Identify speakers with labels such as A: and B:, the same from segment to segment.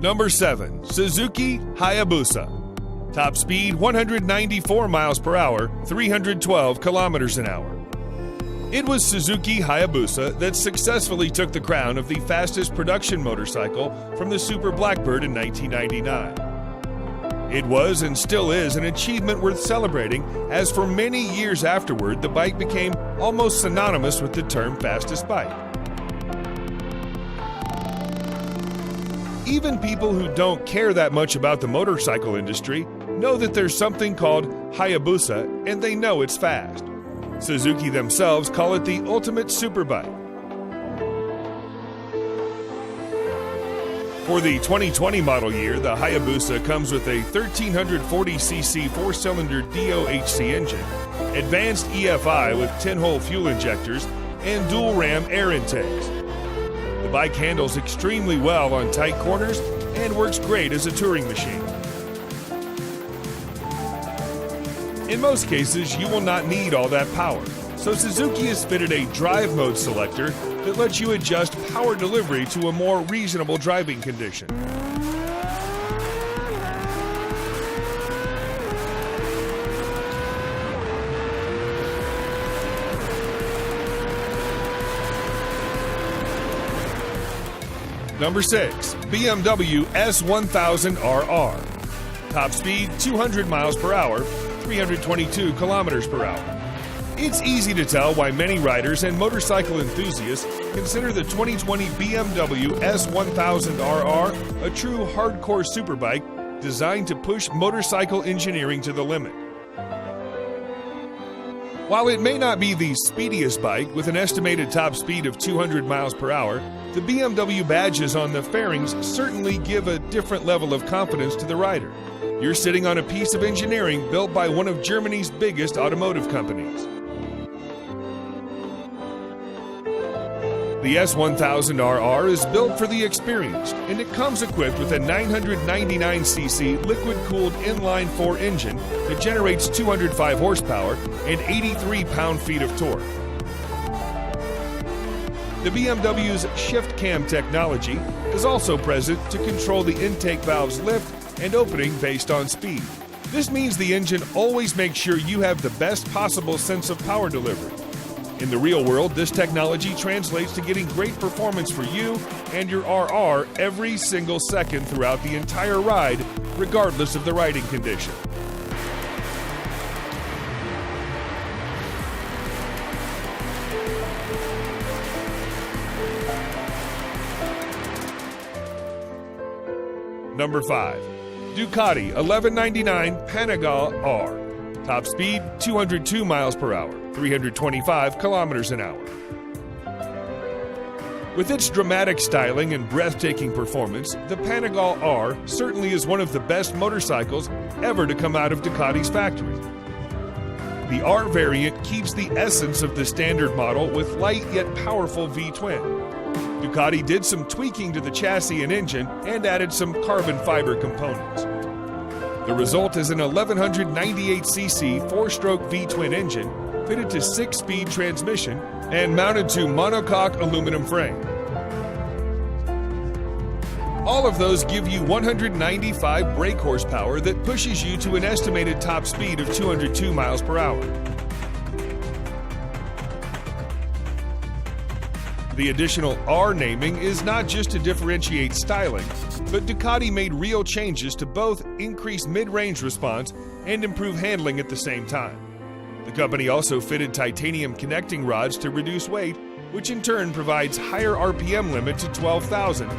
A: Number 7. Suzuki Hayabusa. Top speed 194 miles per hour, 312 kilometers an hour. It was Suzuki Hayabusa that successfully took the crown of the fastest production motorcycle from the Super Blackbird in 1999. It was and still is an achievement worth celebrating, as for many years afterward, the bike became almost synonymous with the term fastest bike. Even people who don't care that much about the motorcycle industry know that there's something called Hayabusa, and they know it's fast. Suzuki themselves call it the ultimate superbike. For the 2020 model year, the Hayabusa comes with a 1340cc four-cylinder DOHC engine, advanced EFI with 10-hole fuel injectors, and dual-ram air intakes. The bike handles extremely well on tight corners and works great as a touring machine. In most cases, you will not need all that power, so Suzuki has fitted a drive mode selector that lets you adjust power delivery to a more reasonable driving condition. Number 6. BMW S1000RR. Top speed 200 miles per hour, 322 kilometers per hour. It's easy to tell why many riders and motorcycle enthusiasts consider the 2020 BMW S1000RR a true hardcore superbike designed to push motorcycle engineering to the limit. While it may not be the speediest bike with an estimated top speed of 200 miles per hour, the BMW badges on the fairings certainly give a different level of confidence to the rider. You're sitting on a piece of engineering built by one of Germany's biggest automotive companies. The S1000RR is built for the experienced, and it comes equipped with a 999cc liquid-cooled inline-4 engine that generates 205 horsepower and 83 pound-feet of torque. The BMW's shift cam technology is also present to control the intake valve's lift and opening based on speed. This means the engine always makes sure you have the best possible sense of power delivery. In the real world, this technology translates to getting great performance for you and your RR every single second throughout the entire ride, regardless of the riding condition. Number 5. Ducati 1199 Panigale R. Top speed 202 miles per hour, 325 kilometers an hour. With its dramatic styling and breathtaking performance, the Panigale R certainly is one of the best motorcycles ever to come out of Ducati's factory. The R variant keeps the essence of the standard model with light yet powerful V-twin. Ducati did some tweaking to the chassis and engine and added some carbon fiber components. The result is an 1198cc four-stroke V-twin engine fitted to 6-speed transmission and mounted to monocoque aluminum frame. All of those give you 195 brake horsepower that pushes you to an estimated top speed of 202 miles per hour. The additional R naming is not just to differentiate styling, but Ducati made real changes to both increase mid-range response and improve handling at the same time. The company also fitted titanium connecting rods to reduce weight, which in turn provides higher RPM limit to 12,000.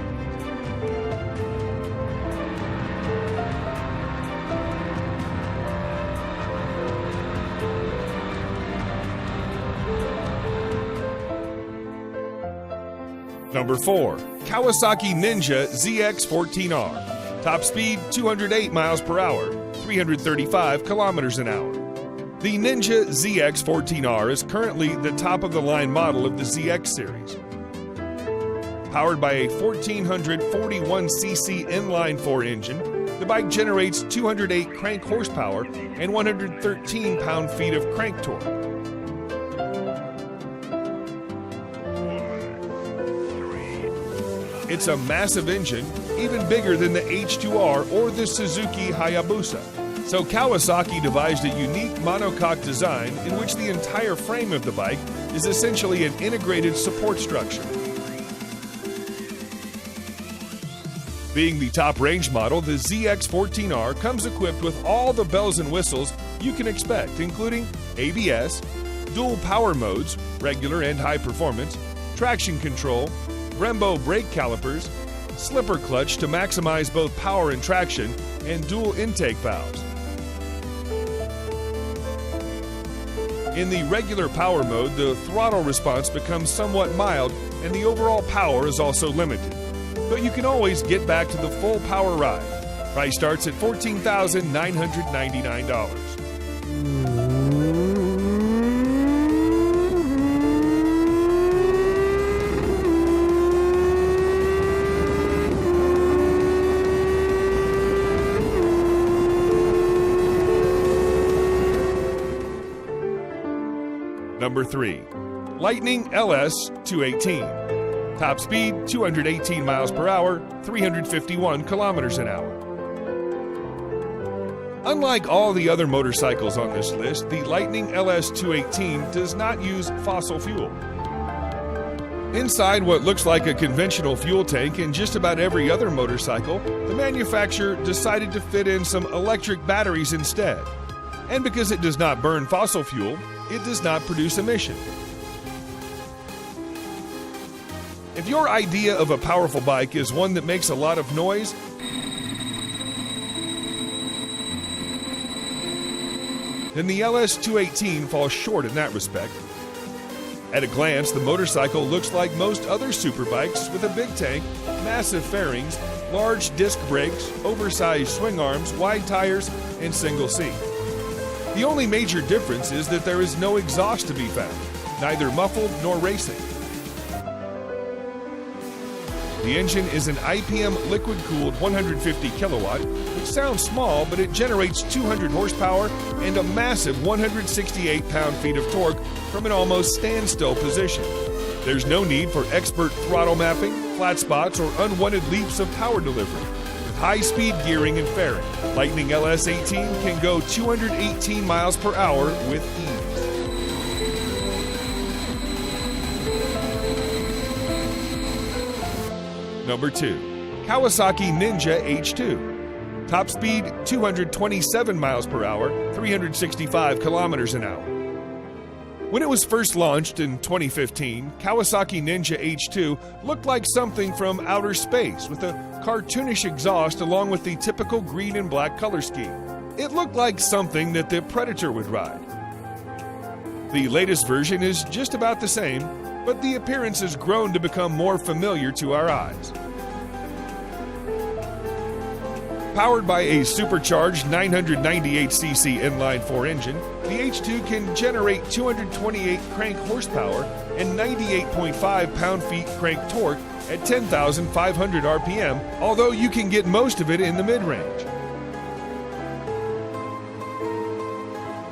A: Number 4. Kawasaki Ninja ZX14R. Top speed 208 miles per hour, 335 kilometers an hour. The Ninja ZX14R is currently the top-of-the-line model of the ZX series. Powered by a 1441cc inline-4 engine, the bike generates 208 crank horsepower and 113 pound-feet of crank torque. It's a massive engine even bigger than the H2R or the Suzuki Hayabusa. So Kawasaki devised a unique monocoque design in which the entire frame of the bike is essentially an integrated support structure. Being the top range model, the ZX14R comes equipped with all the bells and whistles you can expect, including ABS, dual power modes, regular and high performance, traction control, Brembo brake calipers, slipper clutch to maximize both power and traction, and dual intake valves. In the regular power mode, the throttle response becomes somewhat mild and the overall power is also limited. But you can always get back to the full power ride. Price starts at $14,999. Number 3. Lightning LS 218. Top speed 218 miles per hour, 351 kilometers an hour. Unlike all the other motorcycles on this list, the Lightning LS 218 does not use fossil fuel. Inside what looks like a conventional fuel tank in just about every other motorcycle, the manufacturer decided to fit in some electric batteries instead. And because it does not burn fossil fuel, it does not produce emission. If your idea of a powerful bike is one that makes a lot of noise, then the LS218 falls short in that respect. At a glance, the motorcycle looks like most other superbikes with a big tank, massive fairings, large disc brakes, oversized swing arms, wide tires, and single seat. The only major difference is that there is no exhaust to be found, neither muffled nor racing. The engine is an IPM liquid-cooled 150 kilowatt, which sounds small, but it generates 200 horsepower and a massive 168 pound-feet of torque from an almost standstill position. There's no need for expert throttle mapping, flat spots, or unwanted leaps of power delivery. With high-speed gearing and fairing, Lightning LS18 can go 218 miles per hour with ease. Number 2. Kawasaki Ninja H2. Top speed 227 miles per hour, 365 kilometers an hour. When it was first launched in 2015, Kawasaki Ninja H2 looked like something from outer space with a cartoonish exhaust along with the typical green and black color scheme. It looked like something that the Predator would ride. The latest version is just about the same, but the appearance has grown to become more familiar to our eyes. Powered by a supercharged 998cc inline-4 engine, the H2 can generate 228 crank horsepower and 98.5 pound-feet crank torque at 10,500 RPM, although you can get most of it in the mid-range.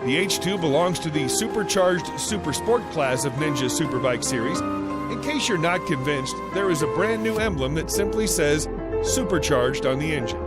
A: The H2 belongs to the supercharged Super Sport class of Ninja Superbike series. In case you're not convinced, there is a brand new emblem that simply says Supercharged on the engine.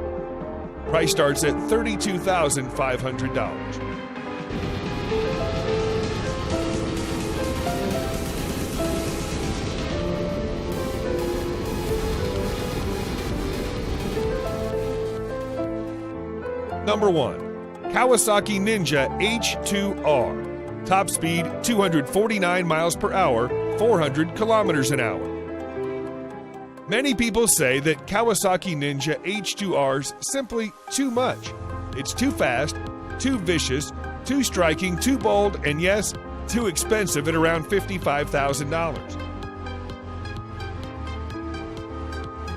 A: Price starts at $32,500. Number 1. Kawasaki Ninja H2R. Top speed 249 miles per hour, 400 kilometers an hour. Many people say that Kawasaki Ninja H2R's simply too much. It's too fast, too vicious, too striking, too bold, and yes, too expensive at around $55,000.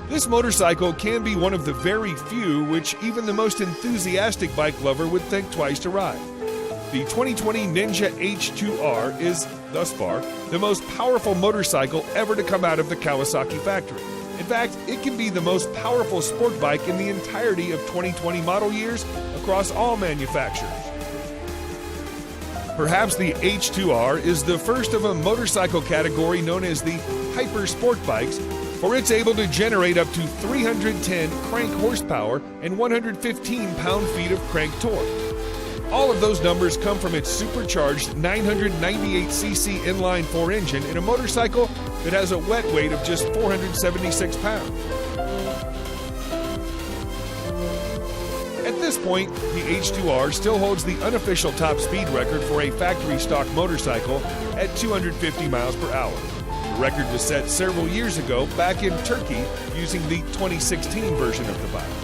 A: This motorcycle can be one of the very few which even the most enthusiastic bike lover would think twice to ride. The 2020 Ninja H2R is, thus far, the most powerful motorcycle ever to come out of the Kawasaki factory. In fact, it can be the most powerful sport bike in the entirety of 2020 model years across all manufacturers. Perhaps the H2R is the first of a motorcycle category known as the hyper sport bikes, for it's able to generate up to 310 crank horsepower and 115 pound-feet of crank torque. All of those numbers come from its supercharged 998cc inline-4 engine in a motorcycle that has a wet weight of just 476 pounds. At this point, the H2R still holds the unofficial top speed record for a factory stock motorcycle at 250 miles per hour. The record was set several years ago back in Turkey using the 2016 version of the bike.